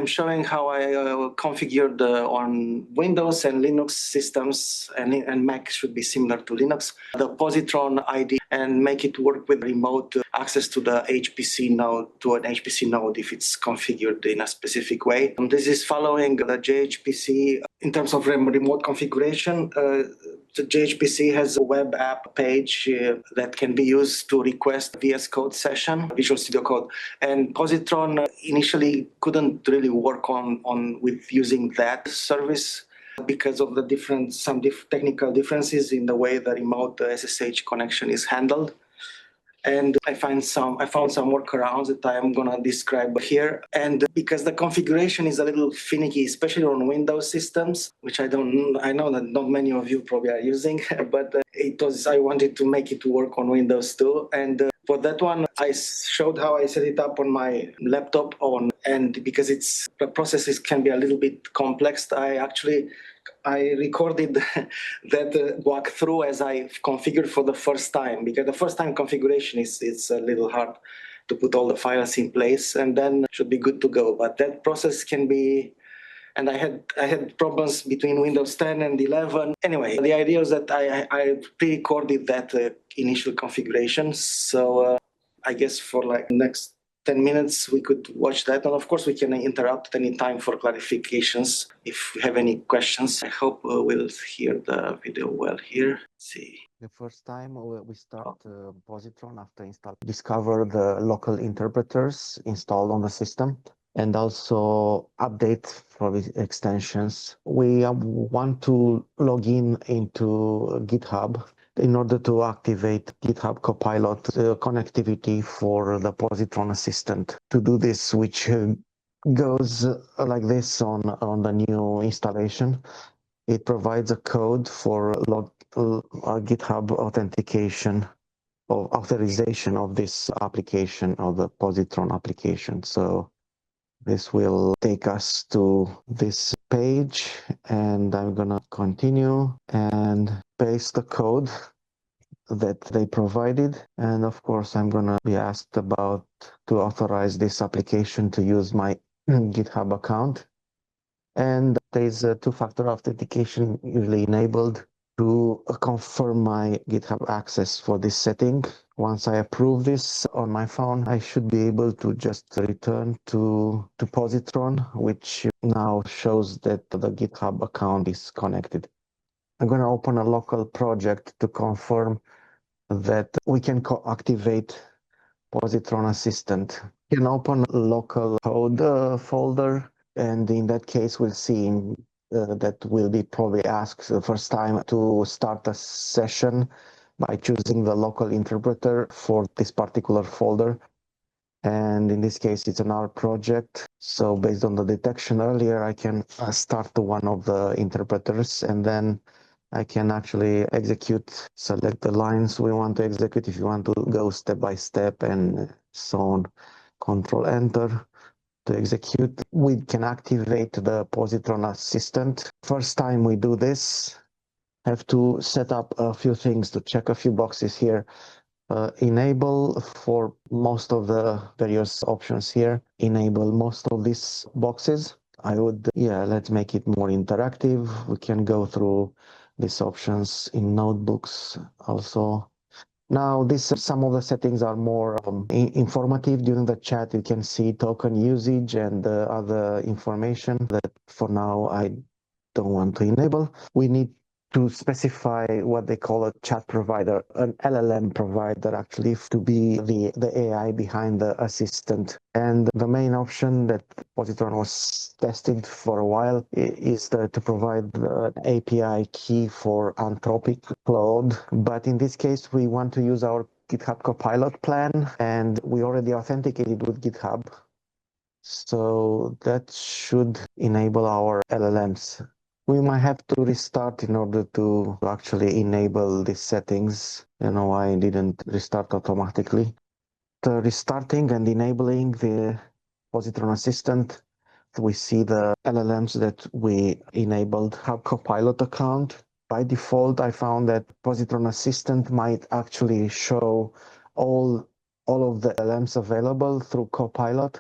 I'm showing how I configured on Windows and Linux systems, and Mac should be similar to Linux, the Positron IDE, and make it work with remote access to the HPC node, to an HPC node if it's configured in a specific way. And this is following the JHPCE in terms of remote configuration. The JHPCE has a web app page that can be used to request VS Code session, Visual Studio Code. And Positron initially couldn't really work with using that service because of the technical differences in the way the remote SSH connection is handled. And I found some workarounds that I'm gonna describe here. And because the configuration is a little finicky, especially on Windows systems, which I know that not many of you probably are using, but I wanted to make it work on Windows too. And for that one, I showed how I set it up on my laptop and because the processes can be a little bit complex, I recorded that walkthrough as I configured for the first time, because the first time configuration it's a little hard to put all the files in place, and then should be good to go. But that process can be, and I had problems between Windows 10 and 11. Anyway, the idea is that I pre-recorded that initial configuration. So I guess for like next 10 minutes, we could watch that. And of course, we can interrupt at any time for clarifications if we have any questions. I hope we'll hear the video well here. Let's see. The first time we start Positron after install, discover the local interpreters installed on the system and also update for the extensions. We want to log into GitHub in order to activate GitHub Copilot connectivity for the Positron Assistant. To do this, which goes like this on the new installation, it provides a code for GitHub authentication or authorization of this application, of the Positron application. So this will take us to this page, and I'm gonna continue and paste the code that they provided. And of course, I'm gonna be asked to authorize this application to use my GitHub account. And there's a two-factor authentication usually enabled to confirm my GitHub access for this setting. Once I approve this on my phone, I should be able to just return to Positron, which now shows that the GitHub account is connected. I'm going to open a local project to confirm that we can activate Positron Assistant. You can open a local code folder, and in that case, we'll see that we'll be probably asked the first time to start a session by choosing the local interpreter for this particular folder. And in this case, it's an R project. So based on the detection earlier, I can start one of the interpreters, and then I can actually select the lines we want to execute if you want to go step by step and so on. Control Enter to execute. We can activate the Positron Assistant. First time we do this, have to set up a few things to check a few boxes here. Enable for most of the various options here. Enable most of these boxes. Let's make it more interactive. We can go through these options in notebooks also. Now, some of the settings are more informative. During the chat, you can see token usage and other information that for now I don't want to enable. We need to specify what they call a chat provider, an LLM provider actually, to be the AI behind the assistant. And the main option that Positron was tested for a while is to provide an API key for Anthropic Claude. But in this case, we want to use our GitHub Copilot plan, and we already authenticated with GitHub. So that should enable our LLMs. We might have to restart in order to actually enable these settings. I don't know why I didn't restart automatically. The restarting and enabling the Positron Assistant, we see the LLMs that we enabled have Copilot account. By default, I found that Positron Assistant might actually show all of the LLMs available through Copilot.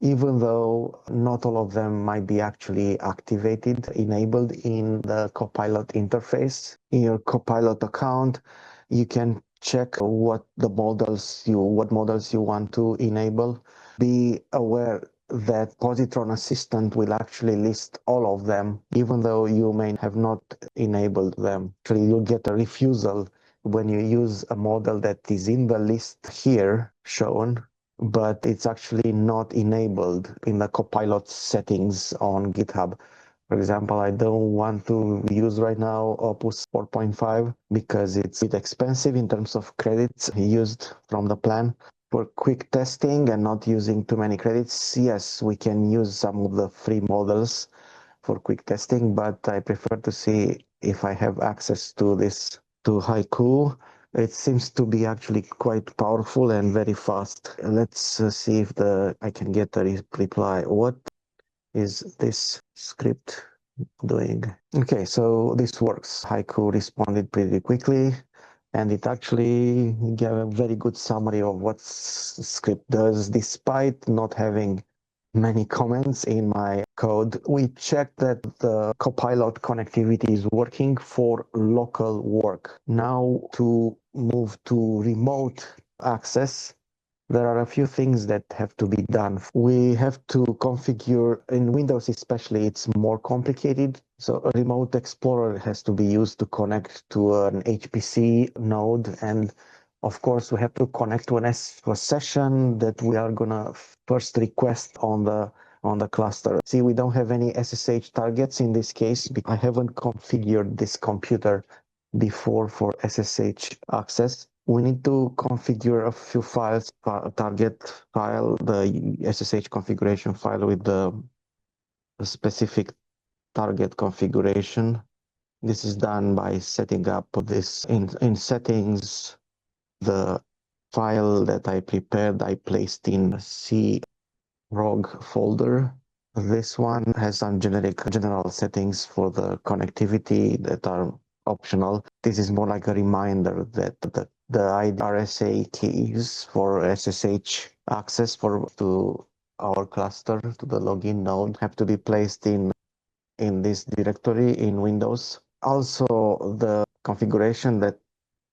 even though not all of them might be actually activated, enabled in the Copilot interface. In your Copilot account, you can check what models you want to enable. Be aware that Positron Assistant will actually list all of them, even though you may have not enabled them. Actually, you'll get a refusal when you use a model that is in the list here shown, but it's actually not enabled in the Copilot settings on GitHub. For example, I don't want to use right now Opus 4.5 because it's a bit expensive in terms of credits used from the plan. For quick testing and not using too many credits, yes, we can use some of the free models for quick testing, but I prefer to see if I have access to this, to Haiku. It seems to be actually quite powerful and very fast. Let's see if I can get a reply. What is this script doing? Okay, so this works. Haiku responded pretty quickly, and it actually gave a very good summary of what script does, despite not having many comments in my code. We checked that the Copilot connectivity is working for local work. Now to move to remote access, there are a few things that have to be done. We have to configure, in Windows especially, it's more complicated. So a remote explorer has to be used to connect to an HPC node. And of course, we have to connect to a session that we are gonna first request on the cluster. See, we don't have any SSH targets in this case because I haven't configured this computer before for SSH access. We need to configure a few files, target file, the SSH configuration file with the specific target configuration. This is done by setting up this in settings. The file that I prepared, I placed in C ROG folder. This one has some general settings for the connectivity that are optional. This is more like a reminder that the RSA keys for SSH access to our cluster, to the login node, have to be placed in this directory in Windows. Also, the configuration that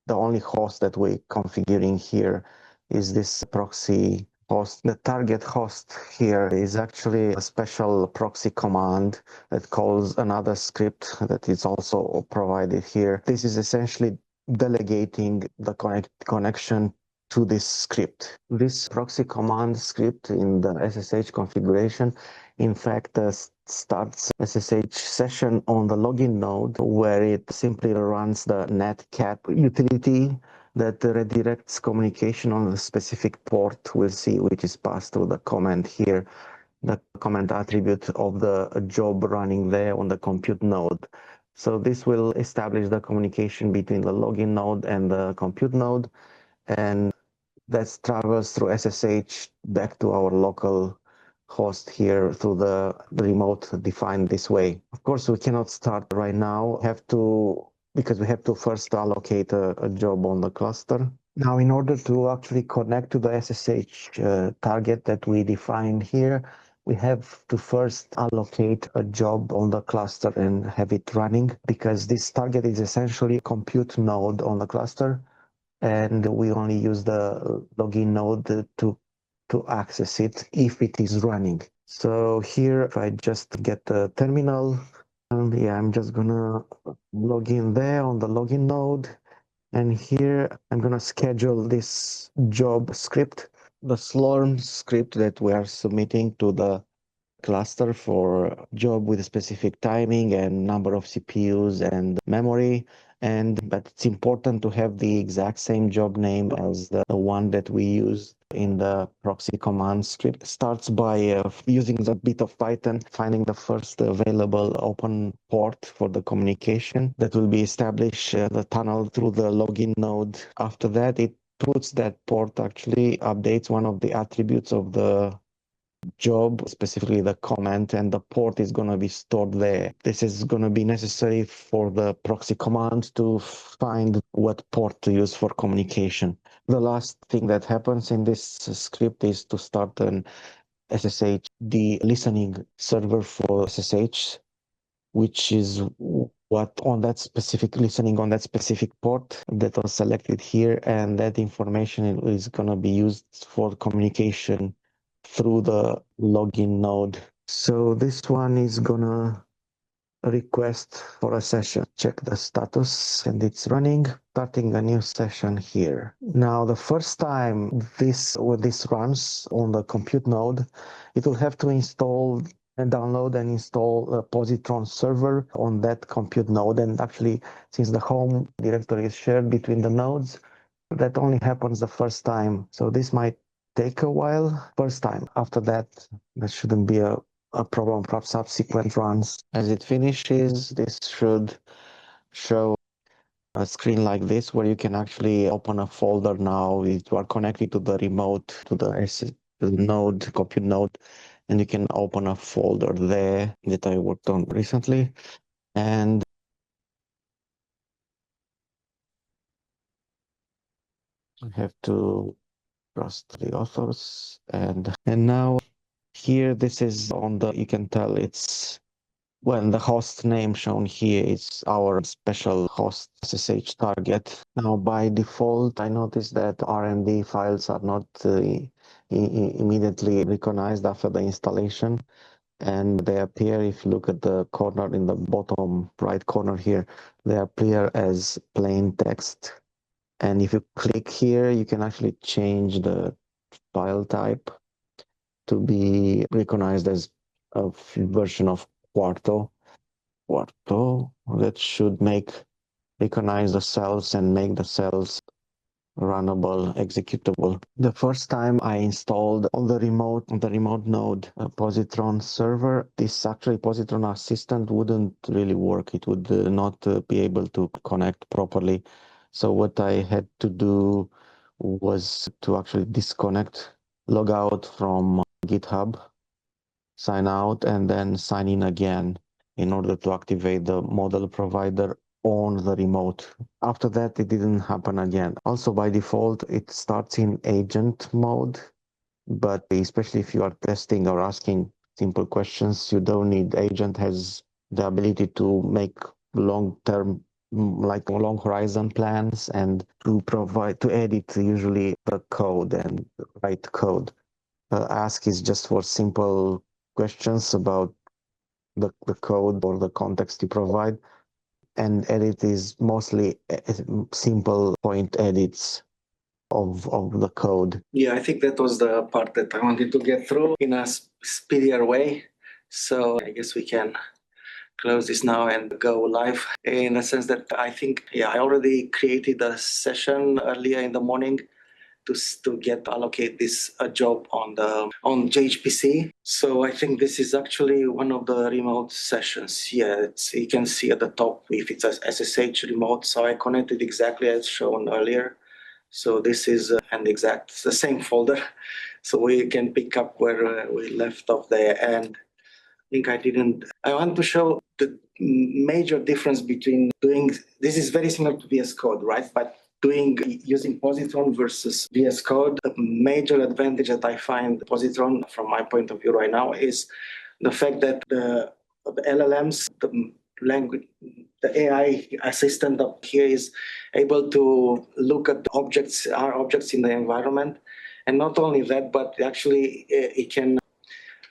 the only host that we're configuring here is this proxy host. The target host here is actually a special proxy command that calls another script that is also provided here. This is essentially delegating the connection to this script. This proxy command script in the SSH configuration, in fact, starts SSH session on the login node, where it simply runs the netcat utility that redirects communication on a specific port. We'll see which is passed through the command here, the command attribute of the job running there on the compute node. So this will establish the communication between the login node and the compute node, and that travels through SSH back to our local host here through the remote defined this way. Of course, we cannot start right now. Because we have to first allocate a job on the cluster. Now, in order to actually connect to the SSH target that we defined here, we have to first allocate a job on the cluster and have it running, because this target is essentially a compute node on the cluster, and we only use the login node to access it if it is running. So here, if I just get the terminal, and yeah, I'm just gonna log in there on the login node, and here I'm gonna schedule this job script, the Slurm script that we are submitting to the cluster for job with a specific timing and number of CPUs and memory. But it's important to have the exact same job name as the one that we use in the proxy command script. It starts by using a bit of Python, finding the first available open port for the communication that will be established, the tunnel through the login node. After that, it puts that port, actually updates one of the attributes of the job, specifically the comment, and the port is going to be stored there. This is going to be necessary for the proxy command to find what port to use for communication. The last thing that happens in this script is to start an SSH, the listening server for SSH, which is what on that specific listening on that specific port that was selected here, and that information is going to be used for communication through the login node. So this one is gonna request for a session, check the status, and it's running, starting a new session here. Now the first time when this runs on the compute node, it will have to install and download and install a Positron server on that compute node. And actually, since the home directory is shared between the nodes, that only happens the first time. So this might take a while first time. After that, there shouldn't be a problem for subsequent runs. As it finishes, this should show a screen like this where you can actually open a folder now. You are connected to the remote, to the node, compute node, and you can open a folder there that I worked on recently. And I have to trust the authors. And now here, this is on the, you can tell it's, well, the host name shown here is our special host SSH target. Now, by default, I noticed that RMD files are not immediately recognized after the installation. And they appear, if you look at the corner in the bottom right corner here, they appear as plain text. And if you click here, you can actually change the file type to be recognized as a version of Quarto. That should recognize the cells and make the cells runnable, executable. The first time I installed on the remote node a Positron server, this actually Positron Assistant wouldn't really work. It would not be able to connect properly. So what I had to do was to actually disconnect, log out from GitHub, sign out, and then sign in again in order to activate the model provider on the remote. After that, it didn't happen again. Also, by default, it starts in agent mode, but especially if you are testing or asking simple questions, you don't need. Agent has the ability to make long-term, like long horizon plans, and to edit usually the code and write code. Ask is just for simple questions about the code or the context you provide, and edit is mostly simple point edits of the code. Yeah, I think that was the part that I wanted to get through in a speedier way. So I guess we can close this now and go live, in the sense that I think, I already created a session earlier in the morning to allocate this job on JHPCE. So I think this is actually one of the remote sessions. Yeah, you can see at the top if it's a SSH remote. So I connected exactly as shown earlier. So this is the same folder. So we can pick up where we left off there. And I want to show the major difference between this is very similar to VS Code, right? But using Positron versus VS Code, the major advantage that I find Positron from my point of view right now is the fact that the LLMs, the AI assistant up here is able to look at our objects in the environment. And not only that, but actually it can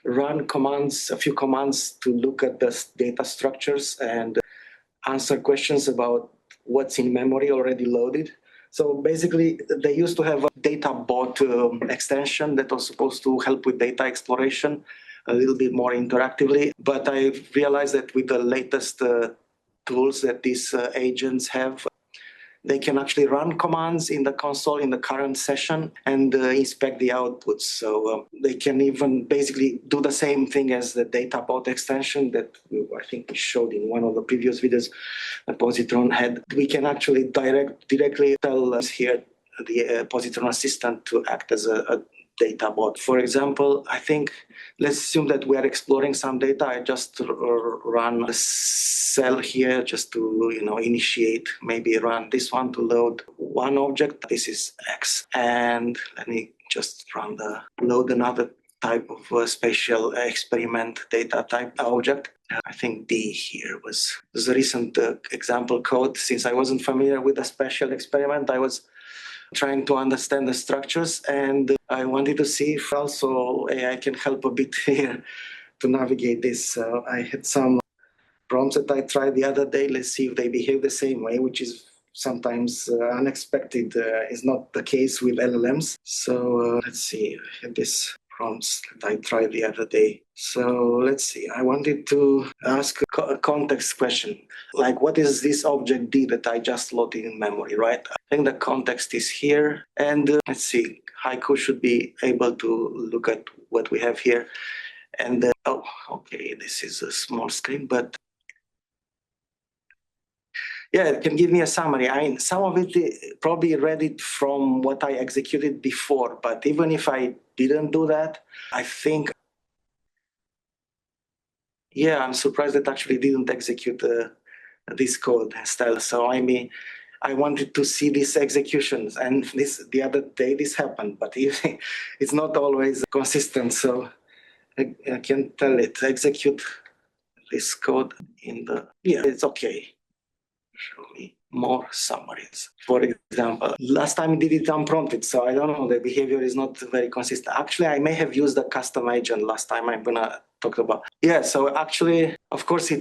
run a few commands to look at the data structures and answer questions about what's in memory already loaded. So basically, they used to have a data bot extension that was supposed to help with data exploration a little bit more interactively. But I realized that with the latest tools that these agents have, they can actually run commands in the console in the current session and inspect the outputs. So they can even basically do the same thing as the data bot extension that I think we showed in one of the previous videos that Positron had. We can actually directly tell us here the Positron assistant to act as a data bot. For example, I think, let's assume that we are exploring some data. I just run a cell here just to initiate, maybe run this one to load one object. This is X. And let me just load another type of spatial experiment data type object. I think D here was a recent example code. Since I wasn't familiar with the spatial experiment, I was trying to understand the structures, and I wanted to see if also AI can help a bit here to navigate this. I had some prompts that I tried the other day. Let's see if they behave the same way, which is sometimes unexpected. Is not the case with LLMs. So let's see. I had this prompts that I tried the other day. So let's see. I wanted to ask a context question. Like, what is this object D that I just loaded in memory, right? I think the context is here. And let's see. Haiku should be able to look at what we have here. And oh, okay, this is a small screen, but yeah, it can give me a summary. I mean, some of it probably read it from what I executed before, but even if I didn't do that, I think, yeah, I'm surprised that actually didn't execute this code style. So I mean, I wanted to see these executions, and the other day this happened, but it's not always consistent. So I can tell it execute this code in the, yeah, it's okay. Show me more summaries. For example, last time I did it unprompted, so I don't know, the behavior is not very consistent. Actually, I may have used a custom agent last time I'm gonna talk about. Yeah, so actually, of course,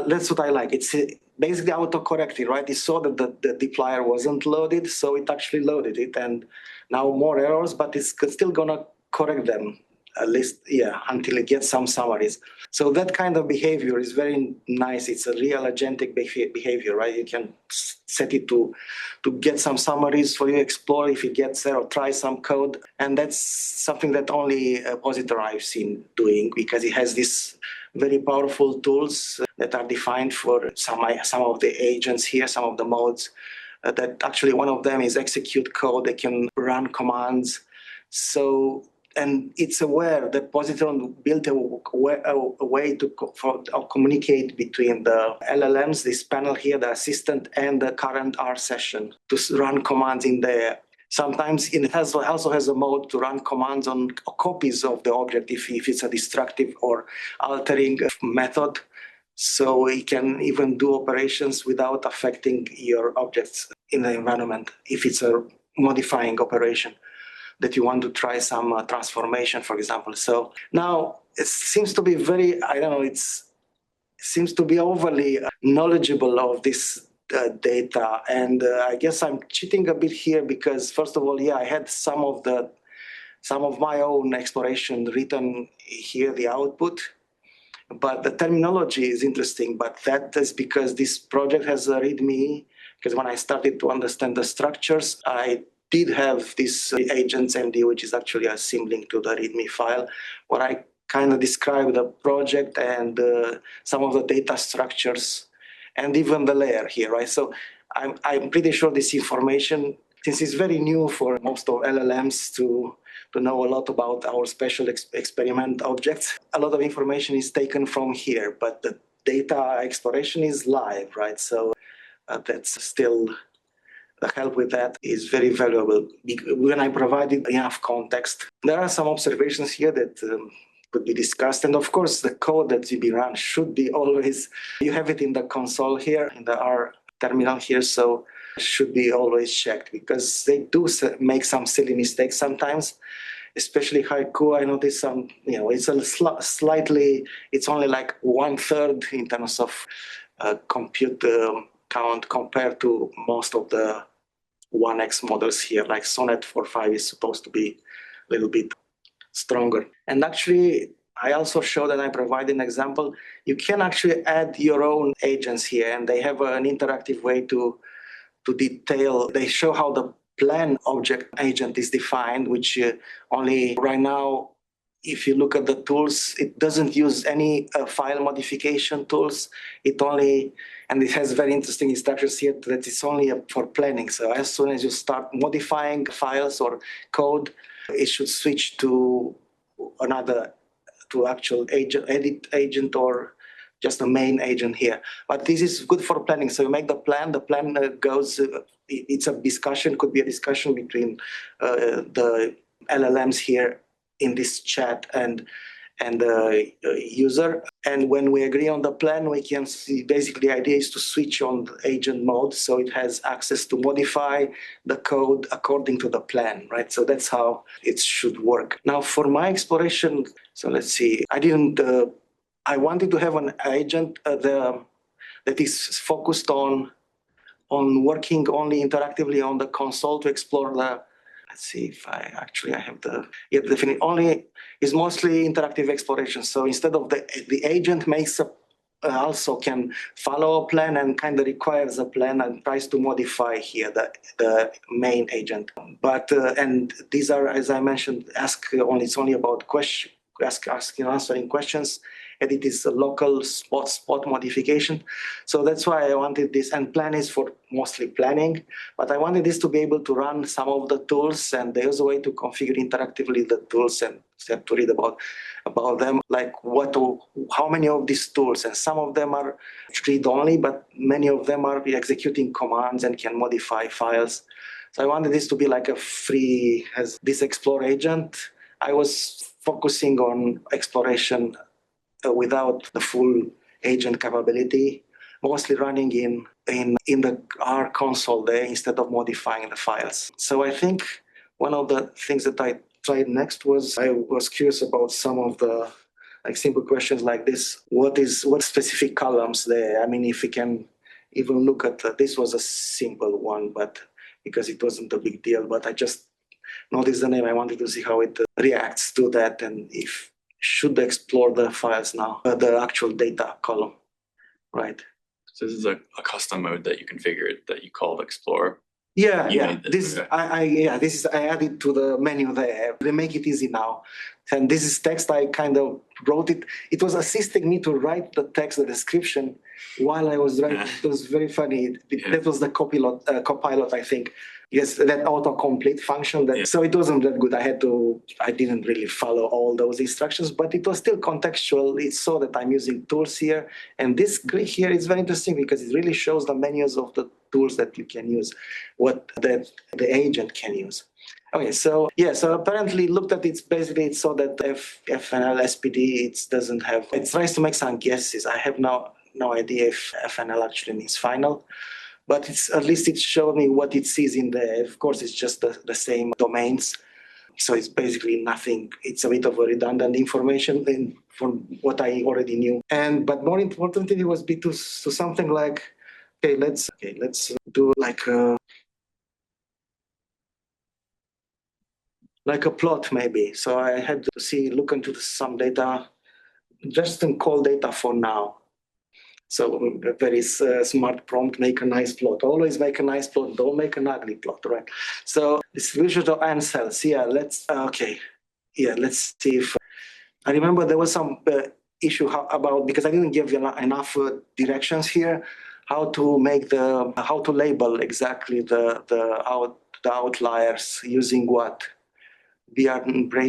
that's what I like. It's basically autocorrected, right? It saw that the deployer wasn't loaded, so it actually loaded it, and now more errors, but it's still gonna correct them, at least, yeah, until it gets some summaries. So that kind of behavior is very nice. It's a real agentic behavior, right? You can set it to get some summaries for you, explore if it gets there, or try some code. And that's something that only Positron I've seen doing, because it has these very powerful tools that are defined for some of the agents here, some of the modes. That actually one of them is execute code. They can run commands. So, and it's aware that Positron built a way to communicate between the LLMs, this panel here, the assistant, and the current R session to run commands in there. Sometimes it also has a mode to run commands on copies of the object if it's a destructive or altering method. So it can even do operations without affecting your objects in the environment if it's a modifying operation that you want to try some transformation, for example. So now it seems to be very, I don't know, it seems to be overly knowledgeable of this data. And I guess I'm cheating a bit here because, first of all, yeah, I had some of my own exploration written here, the output. But the terminology is interesting, but that is because this project has a README, because when I started to understand the structures, I did have this agents MD, which is actually a symlink to the README file, where I kind of describe the project and some of the data structures and even the layer here, right? So I'm pretty sure this information, since it's very new for most of LLMs to know a lot about our special experiment objects, a lot of information is taken from here, but the data exploration is live, right? So that's still, the help with that is very valuable. When I provided enough context, there are some observations here that could be discussed. And of course, the code that to be run should be always, you have it in the console here, in the R terminal here, so should be always checked, because they do make some silly mistakes sometimes, especially Haiku. I noticed some, it's a slightly, it's only like 1/3 in terms of compute count compared to most of the 1x models here, like Sonnet 4.5 is supposed to be a little bit stronger. And actually, I also showed, and I provide an example, you can actually add your own agents here, and they have an interactive way to detail. They show how the plan object agent is defined, which only right now, if you look at the tools, it doesn't use any file modification tools. It only, and it has very interesting instructions here that it's only for planning. So as soon as you start modifying files or code, it should switch to another, to actual agent, edit agent, or just a main agent here. But this is good for planning. So you make the plan goes, it's a discussion, could be a discussion between the LLMs here in this chat and the user. And when we agree on the plan, we can see basically the idea is to switch on the agent mode so it has access to modify the code according to the plan, right? So that's how it should work. Now for my exploration, so let's see, I wanted to have an agent that is focused on working only interactively on the console to explore the, let's see if I have the definition. Only is mostly interactive exploration. So instead of the agent makes also can follow a plan and kind of requires a plan and tries to modify here the main agent. But and these are, as I mentioned, it's only about answering questions, and it is a local spot modification. So that's why I wanted this, and plan is for mostly planning, but I wanted this to be able to run some of the tools, and there's a way to configure interactively the tools and have to read about them, like how many of these tools, and some of them are read-only, but many of them are executing commands and can modify files. So I wanted this to be like a free, as this explore agent. I was focusing on exploration without the full agent capability, mostly running in the R console there instead of modifying the files. So I think one of the things that I tried next was I was curious about some of the simple questions like this. What specific columns there? I mean, if we can even look at this was a simple one, but because it wasn't a big deal, but I just noticed the name. I wanted to see how it reacts to that and if should explore the files now, the actual data column, right? So this is a custom mode that you configured that you called explore. Yeah. I added to the menu there. They make it easy now. And this is text. I kind of wrote it. It was assisting me to write the text, the description, while I was writing. It was very funny. That was the Copilot, I think. Yes, that autocomplete function. So it wasn't that good. I didn't really follow all those instructions, but it was still contextual. It saw that I'm using tools here. And this click here is very interesting because it really shows the menus of the tools that you can use, what the agent can use. Okay, so apparently looked at it, basically it saw that FNL SPD, it tries to make some guesses. I have no idea if FNL actually means final. But at least it showed me what it sees in there. Of course, it's just the same domains. So it's basically nothing. It's a bit of a redundant information from what I already knew. But more importantly, it was to something like, let's do like a plot maybe. So I had to look into some data, just in call data for now. So a very smart prompt, make a nice plot. Always make a nice plot. Don't make an ugly plot, right? So distribution of n cells. Let's see if I remember there was some issue about, because I didn't give you enough directions here, how to label exactly the outliers using what? BR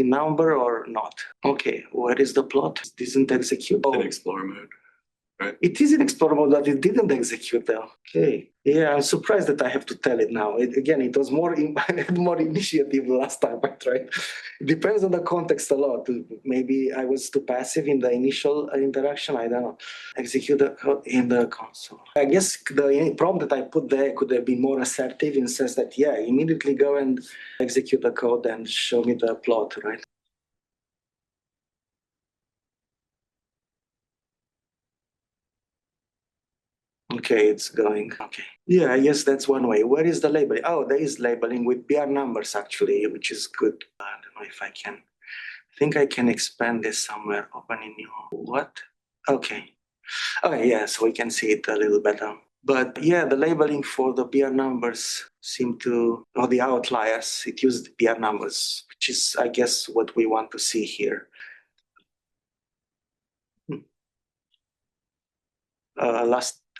number or not? Okay, where is the plot? It isn't execute. In explore mode. Right. It is in explore mode, but it didn't execute though. Okay. Yeah, I'm surprised that I have to tell it now. It was more initiative last time I tried. It depends on the context a lot. Maybe I was too passive in the initial interaction. I don't know. Execute the code in the console. I guess the prompt that I put there could have been more assertive in the sense that, immediately go and execute the code and show me the plot, right? Okay, it's going. Okay. Yeah, I guess that's one way. Where is the labeling? Oh, there is labeling with BR numbers actually, which is good. I don't know if I can. I think I can expand this somewhere. Open in new. What? Okay. Okay, yeah, so we can see it a little better. But the labeling for the BR numbers or the outliers, it used BR numbers, which is, I guess, what we want to see here.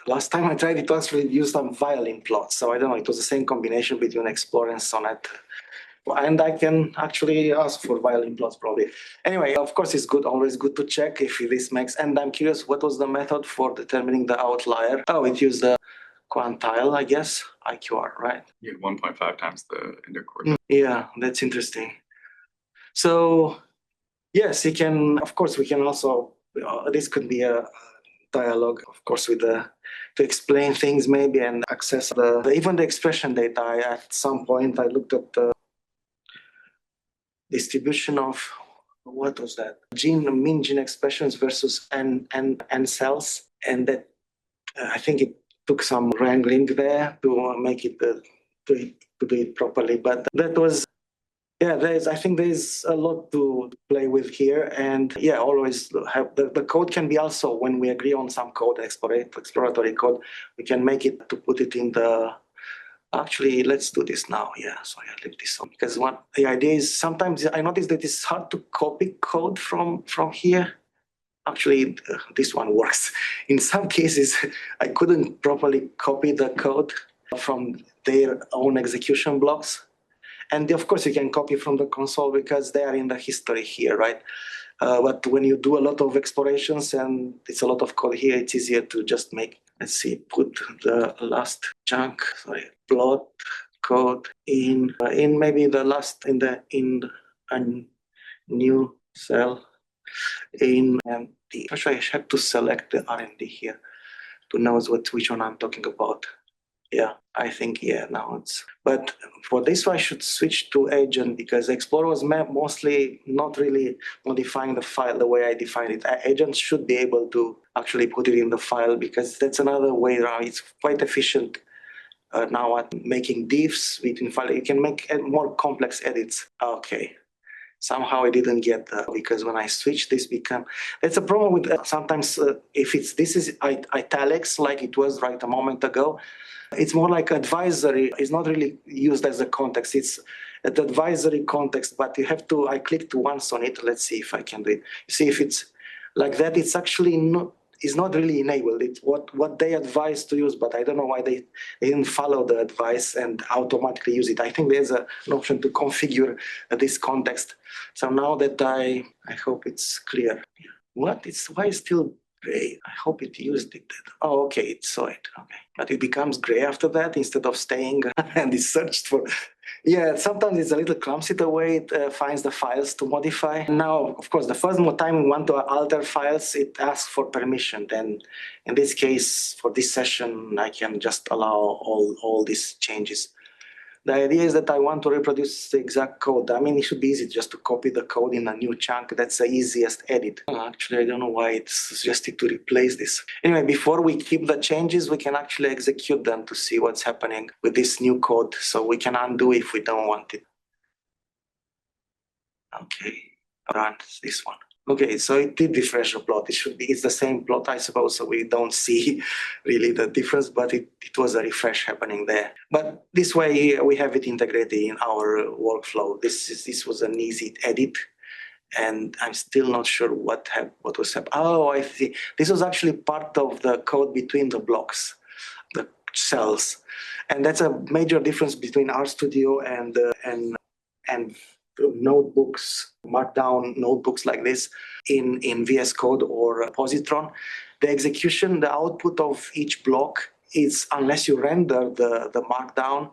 Last time I tried it, actually used some violin plots. So I don't know, it was the same combination between Explore and Sonnet. And I can actually ask for violin plots probably. Anyway, of course, it's always good to check if this makes, and I'm curious, what was the method for determining the outlier? Oh, it used the quantile, I guess, IQR, right? Yeah, 1.5 times the index coordinate. Yeah, that's interesting. So Yes, you can. Of course, we can also. This could be a dialogue, of course, with the to explain things maybe and access even the expression data. At some point, I looked at the distribution of what was that mean gene expressions versus n cells, and that I think it took some wrangling there to make it to do it properly. But that was. Yeah, I think there's a lot to play with here. And yeah, always have the code can be also, when we agree on some code, exploratory code, we can make it to put it in the, actually, let's do this now. Yeah, so I leave this on because what the idea is sometimes I notice that it's hard to copy code from here. Actually, this one works. In some cases, I couldn't properly copy the code from their own execution blocks. And of course, you can copy from the console because they are in the history here, right? But when you do a lot of explorations and it's a lot of code here, it's easier to just make, let's see, put the last chunk, plot code in maybe the last, in a new cell in the, actually I have to select the R&D here to know which one I'm talking about. Yeah, I think, yeah, now it's, but for this one, I should switch to agent because Explorer was mostly not really modifying the file the way I defined it. Agent should be able to actually put it in the file because that's another way around. It's quite efficient now at making diffs between files. You can make more complex edits. Okay. Somehow I didn't get that because when I switch this become, it's a problem with sometimes if this is italics like it was right a moment ago, it's more like advisory. It's not really used as a context. It's an advisory context, but you have to, I clicked once on it. Let's see if I can do it. See if it's like that. It's actually not, it's not really enabled. It's what they advise to use, but I don't know why they didn't follow the advice and automatically use it. I think there's an option to configure this context. So now that I hope it's clear. What? Why is still gray? I hope it used it. Oh, okay, it saw it. Okay, but it becomes gray after that instead of staying and it searched for. Yeah, sometimes it's a little clumsy the way it finds the files to modify. Now, of course, the first time we want to alter files, it asks for permission. Then, in this case, for this session, I can just allow all these changes. The idea is that I want to reproduce the exact code. I mean, it should be easy just to copy the code in a new chunk. That's the easiest edit. Actually, I don't know why it's suggested to replace this. Anyway, before we keep the changes, we can actually execute them to see what's happening with this new code. So we can undo if we don't want it. Okay, run this one. Okay, so it did refresh the plot. It's the same plot, I suppose, so we don't see really the difference, but it was a refresh happening there. But this way we have it integrated in our workflow. This was an easy edit, and I'm still not sure what was happening. Oh, I see. This was actually part of the code between the blocks, the cells, and that's a major difference between RStudio and notebooks, markdown notebooks like this in VS Code or Positron. The execution, the output of each block is, unless you render the markdown,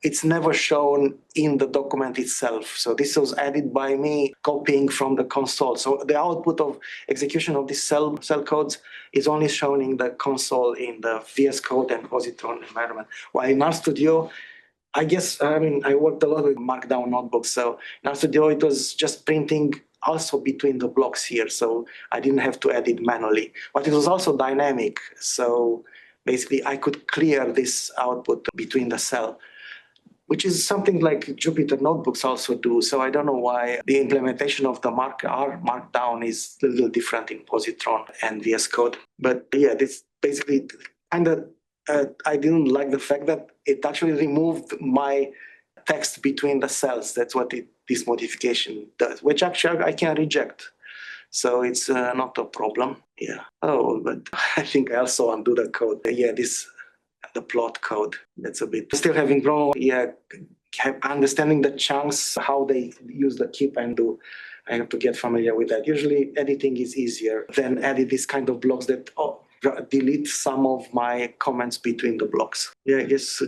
it's never shown in the document itself. So this was added by me copying from the console. So the output of execution of these cell codes is only shown in the console in the VS Code and Positron environment. While in RStudio, I guess, I mean, I worked a lot with Markdown notebooks. So in RStudio, it was just printing also between the blocks here. So I didn't have to edit manually, but it was also dynamic. So basically I could clear this output between the cell, which is something like Jupyter notebooks also do. So I don't know why the implementation of the Markdown is a little different in Positron and VS Code. But yeah, this basically kind of, I didn't like the fact that it actually removed my text between the cells. That's what this modification does, which actually I can reject. So it's not a problem. Yeah. Oh, but I think I also undo the code. Yeah, the plot code. That's a bit still having problem. Yeah, understanding the chunks, how they use the keep and do. I have to get familiar with that. Usually editing is easier than edit these kind of blocks that delete some of my comments between the blocks. Yeah, I guess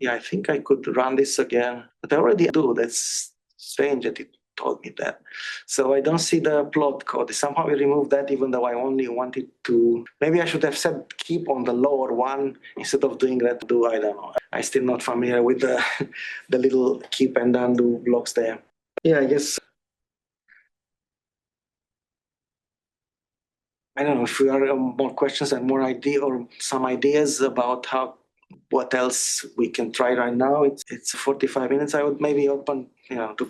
I think I could run this again, but I already do. That's strange that it told me that. So I don't see the plot code. Somehow we removed that, even though I only wanted to. Maybe I should have said keep on the lower one instead of doing that. I don't know. I'm still not familiar with the the little keep and undo blocks there. Yeah, I guess. I don't know if we are more questions and more idea or some ideas about what else we can try right now. It's 45 minutes. I would maybe open to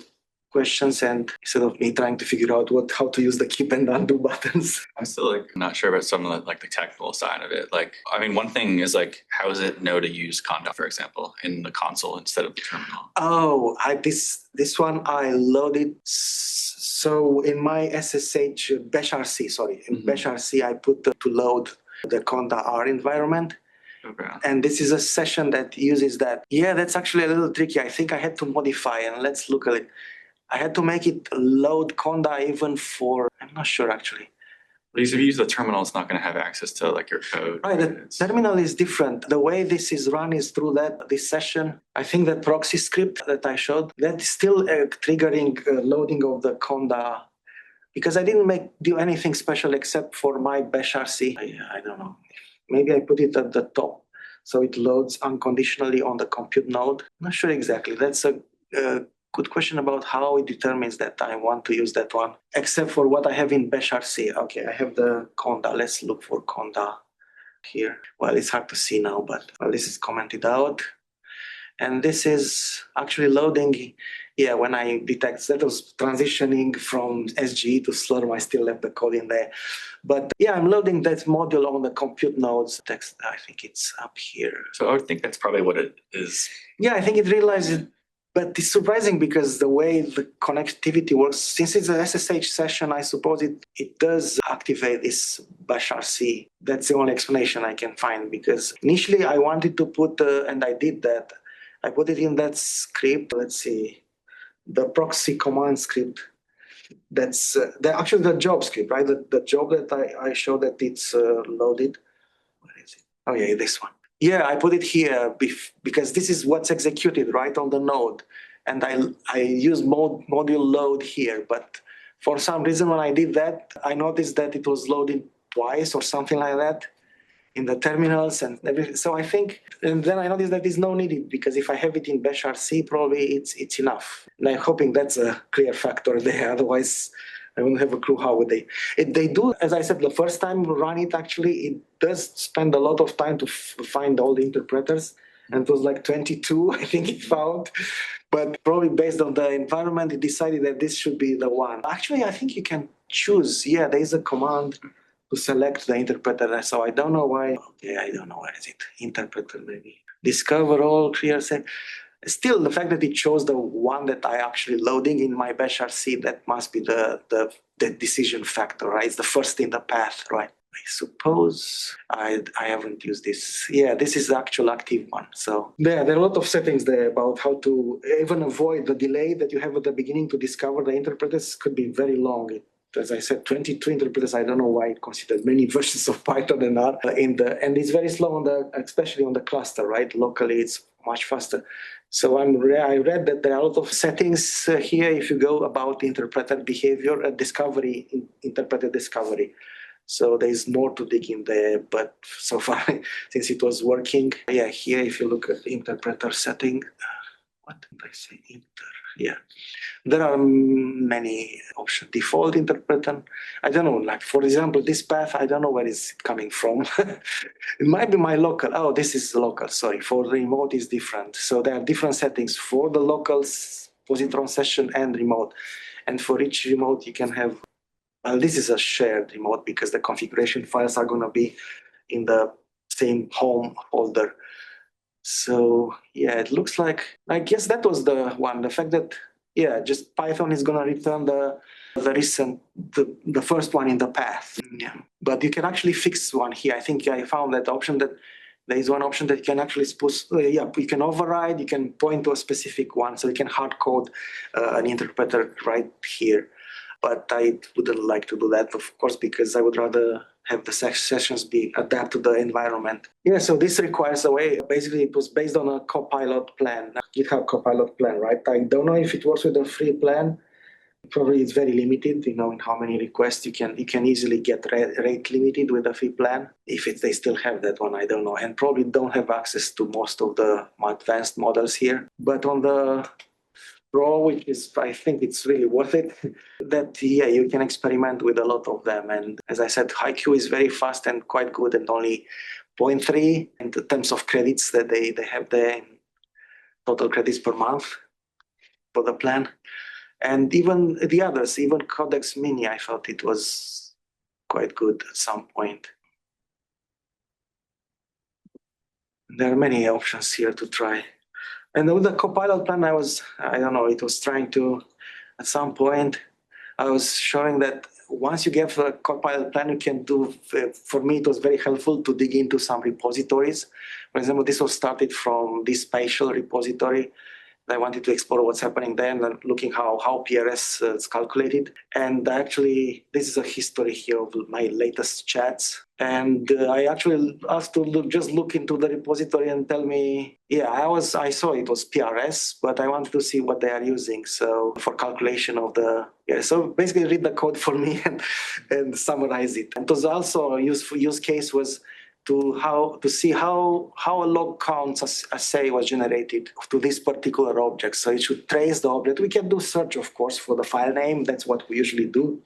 questions, and instead of me trying to figure out how to use the keep and undo buttons. I'm still not sure about some of the technical side of it. One thing is how does it know to use conda, for example, in the console instead of the terminal? Oh, this one I loaded. So in my SSH bash RC, in bash RC, I put to load the conda R environment. Okay. And this is a session that uses that. Yeah, that's actually a little tricky. I think I had to modify, and let's look at it. I had to make it load conda even for, I'm not sure actually. Because if you use the terminal, it's not going to have access to your code. Right, the terminal is different. The way this is run is through this session. I think that proxy script that I showed, that's still triggering loading of the conda, because I didn't do anything special except for my bash RC. I don't know. Maybe I put it at the top so it loads unconditionally on the compute node. I'm not sure exactly. That's a good question about how it determines that I want to use that one, except for what I have in bash RC. Okay, I have the conda. Let's look for conda here. Well, it's hard to see now, but this is commented out. And this is actually loading. Yeah, when I detect that was transitioning from SGE to Slurm, I still left the code in there. But yeah, I'm loading that module on the compute nodes. Text, I think it's up here. So I would think that's probably what it is. Yeah, I think it realizes it. But it's surprising because the way the connectivity works, since it's a SSH session, I suppose it does activate this bash RC. That's the only explanation I can find, because initially I wanted to put, and I did that, I put it in that script. Let's see, the proxy command script. That's actually the job script, right? The job that I showed that it's loaded. Where is it? Oh yeah, this one. Yeah, I put it here because this is what's executed right on the node. And I use module load here. But for some reason, when I did that, I noticed that it was loaded twice or something like that in the terminals and everything. So I think, and then I noticed that there's no needed, because if I have it in bash RC, probably it's enough. And I'm hoping that's a clear factor there. Otherwise, I wouldn't have a clue how would they do. As I said, the first time we run it, actually, it does spend a lot of time to find all the interpreters. And it was 22, I think it found. But probably based on the environment, it decided that this should be the one. Actually, I think you can choose. Yeah, there is a command to select the interpreter. So I don't know why. Okay, I don't know where is it. Interpreter maybe. Discover all, clear set. Still, the fact that it chose the one that I actually loading in my bash RC, that must be the decision factor, right? It's the first in the path, right? I suppose I haven't used this. Yeah, this is the actual active one. So there are a lot of settings there about how to even avoid the delay that you have at the beginning to discover the interpreters. Could be very long. As I said, 22 interpreters. I don't know why it considers many versions of Python and R and it's very slow especially on the cluster, right? Locally, it's much faster. So I read that there are a lot of settings here. If you go about interpreter behavior and discovery, interpreter discovery. So there's more to dig in there, but so far, since it was working, yeah, here, if you look at the interpreter setting, what did I say? Yeah. There are many options. Default interpreter. I don't know, for example, this path, I don't know where it's coming from. It might be my local. Oh, this is local, sorry. For the remote is different. So there are different settings for the local positron session and remote. And for each remote, you can have, well, this is a shared remote because the configuration files are going to be in the same home folder. So yeah, it looks like, I guess that was the one. The fact that, yeah, just Python is going to return the first one in the path. Yeah, but you can actually fix one here. I think I found that option that there is one option that you can actually you can override, you can point to a specific one, so you can hard code an interpreter right here. But I wouldn't like to do that, of course, because I would rather have the sessions be adapt to the environment. Yeah, so this requires a way. Basically, it was based on a Copilot plan, a GitHub Copilot plan, right? I don't know if it works with a free plan. Probably it's very limited, in how many requests you can easily get rate limited with a free plan. If they still have that one, I don't know, and probably don't have access to most of the advanced models here. But on the Pro, which is, I think it's really worth it, that you can experiment with a lot of them. And as I said, Haiku is very fast and quite good, and only 0.3 in terms of credits that they have there, in total credits per month for the plan. And even the others, even Codex Mini, I thought it was quite good at some point. There are many options here to try. And with the Copilot plan, it was trying to, at some point, I was showing that once you get a Copilot plan, you can do, for me, it was very helpful to dig into some repositories. For example, this was started from this spatial repository. I wanted to explore what's happening there and then looking how PRS is calculated. And actually, this is a history here of my latest chats. And I actually asked to look into the repository and tell me, I saw it was PRS, but I wanted to see what they are using. So for calculation of so basically read the code for me and summarize it. And it was also a use case was to see how a log count assay was generated to this particular object. So it should trace the object. We can do search, of course, for the file name. That's what we usually do.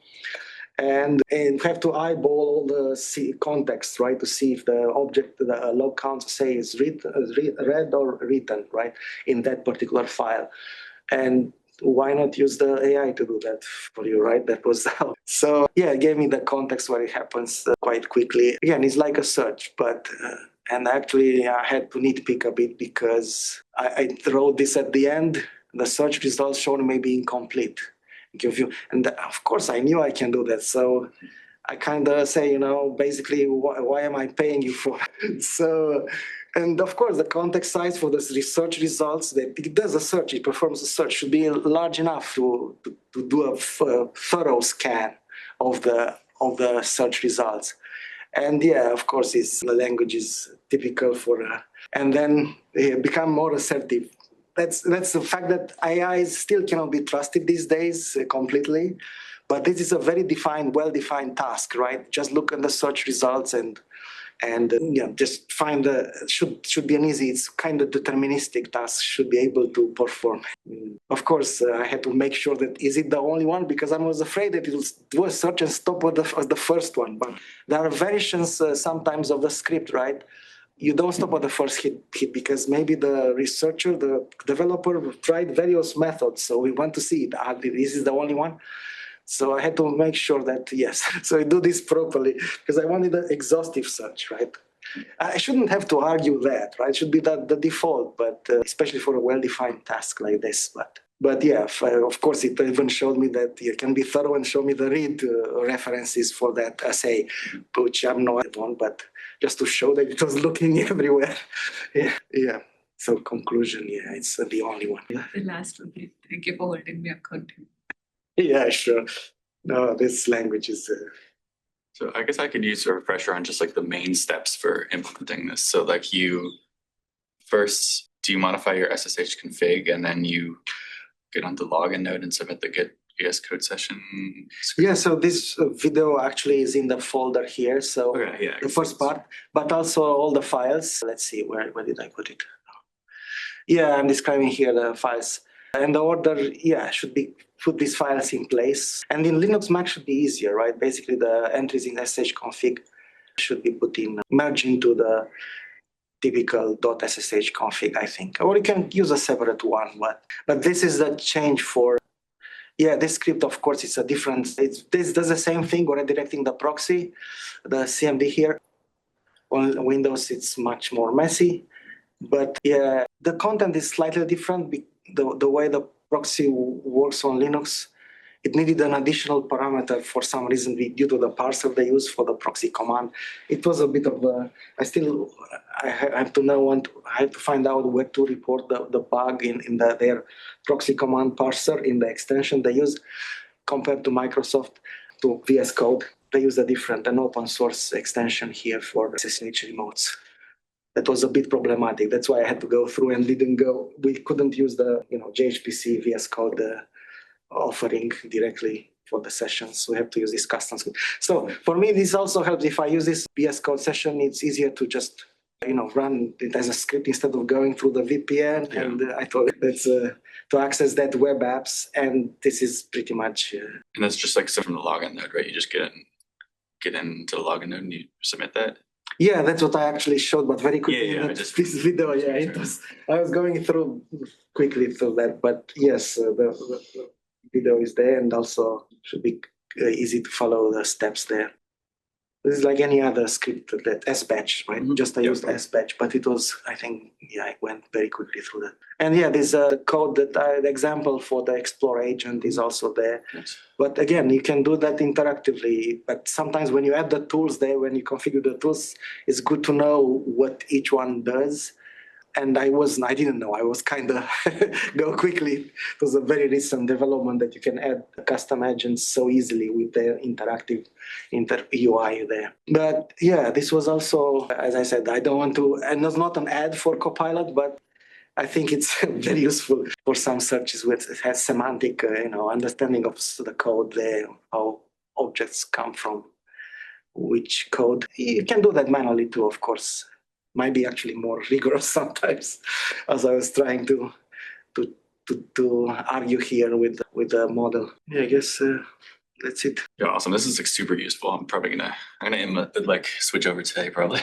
And we have to eyeball all the context, right, to see if the object, the log count assay is read or written, right, in that particular file. And why not use the AI to do that for you, right? That was so it gave me the context where it happens quite quickly. Again, it's like a search, but and actually I had to nitpick a bit because I wrote this at the end. The search results shown may be incomplete. And of course I knew I can do that. So I kind of say, basically, why am I paying you for? So, and of course, the context size for this research results that it does a search, it performs a search, should be large enough to do a thorough scan of the search results. And of course, the language is typical for, and then become more assertive. That's the fact that AI still cannot be trusted these days completely. But this is a very well-defined task, right? Just look at the search results and just find should be an easy. It's kind of deterministic task. Should be able to perform. Of course, I had to make sure that is it the only one, because I was afraid that it will do a search and stop with the first one. But there are variations sometimes of the script, right? You don't stop at the first hit because maybe the researcher, the developer tried various methods. So we want to see this is the only one. So I had to make sure that, yes, so I do this properly because I wanted an exhaustive search, right? I shouldn't have to argue that, right? It should be the default, but especially for a well-defined task like this. But of course, it even showed me that you can be thorough and show me the read references for that assay, which I'm not on, but just to show that it was looking everywhere. Yeah. So conclusion, it's the only one. The last one, please. Thank you for holding me accountable. Yeah, sure. No, this language is... So I guess I could use a refresher on just like the main steps for implementing this. So like first, do you modify your SSH config and then you get onto login node and submit the Git VS Code session? Yeah, so this video actually is in the folder here. So the first part, but also all the files. Let's see, where did I put it? Yeah, I'm describing here the files. And the order, should be put these files in place. And in Linux Mac should be easier, right? Basically, the entries in SSH config should be merged into the typical .ssh config, I think. Or you can use a separate one, but this is the change for, this script, of course, it's a different, this does the same thing, or redirecting the proxy, the CMD here. On Windows, it's much more messy. But the content is slightly different. The way the proxy works on Linux, it needed an additional parameter for some reason due to the parser they use for the proxy command. It was a bit of a, I have to find out where to report the bug in their proxy command parser in the extension they use compared to Microsoft, to VS Code. They use an open source extension here for SSH remotes. That was a bit problematic. That's why I had to go through and we couldn't use the JHPCE VS Code offering directly for the sessions. We have to use this custom script. So for me, this also helps. If I use this VS Code session, it's easier to just run it as a script instead of going through the VPN. Yeah. And I thought that's to access that web apps. And this is pretty much. And that's just like from the login node, right? You just get into the login node and you submit that. Yeah, that's what I actually showed, but very quickly. Yeah, This video, it was. I was going quickly through that, but yes, the video is there, and also should be easy to follow the steps there. This is like any other script, that S-batch, right? Just I used S-batch, but it was, I think, I went very quickly through that. And there's a code the example for the Explore agent is also there. Yes. But again, you can do that interactively. But sometimes when you add the tools there, when you configure the tools, it's good to know what each one does. And I didn't know. I was kind of go quickly. It was a very recent development that you can add custom agents so easily with the interactive UI there. But yeah, this was also, as I said, I don't want to, and it's not an ad for Copilot, but I think it's very useful for some searches with it has semantic, understanding of the code there, how objects come from which code. You can do that manually too, of course. Might be actually more rigorous sometimes, as I was trying to argue here with the model. Yeah, I guess that's it. Yeah, awesome. This is like super useful. I'm gonna switch over today probably.